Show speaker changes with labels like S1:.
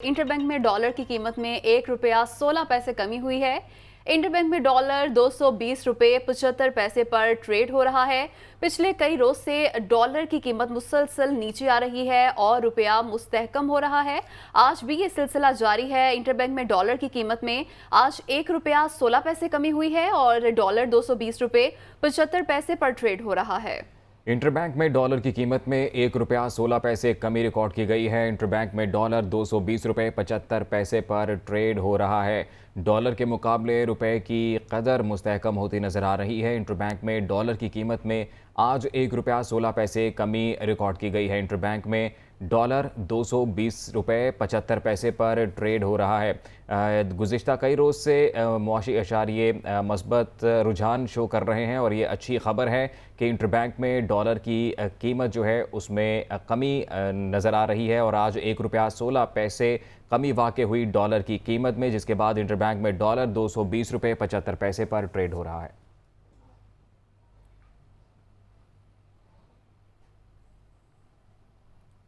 S1: Interbank में dollar की कीमत में 1 रुपया 16 पैसे कमी हुई है। इंटरबैंक में डॉलर 220 रुपये 75 पैसे पर ट्रेड हो रहा है। पिछले कई रोज से डॉलर की कीमत मुसलसल नीचे आ रही है और रुपया मुस्तहकम हो रहा है। आज भी ये सिलसिला जारी है। इंटरबैंक में डॉलर की कीमत में आज 1 रुपया 16 पैसे कमी हुई है और डॉलर 220 रुपये 75 पैसे पर ट्रेड हो रहा है।
S2: इंटरबैंक में डॉलर की कीमत में 1 रुपया 16 पैसे कमी रिकॉर्ड की गई है। इंटरबैंक में डॉलर 220 रुपये 75 पैसे पर ट्रेड हो रहा है। डॉलर के मुकाबले रुपए की कदर मुस्तहकम होती नजर आ रही है। इंटरबैंक में डॉलर की कीमत में आज 1 रुपया 16 पैसे कमी रिकॉर्ड की गई है। इंटरबैंक में डॉलर 220 रुपये 75 पैसे पर ट्रेड हो रहा है। गुज़िश्ता कई रोज़ से मुआशी अशारिये मस्बत रुझान शो कर रहे हैं और ये अच्छी खबर है कि इंटरबैंक में डॉलर की कीमत जो है उसमें कमी नज़र आ रही है और आज 1 रुपया 16 पैसे कमी वाक़ हुई डॉलर की कीमत में, जिसके बाद इंटरबैंक में डॉलर 220 रुपये 75 पैसे पर ट्रेड हो रहा है।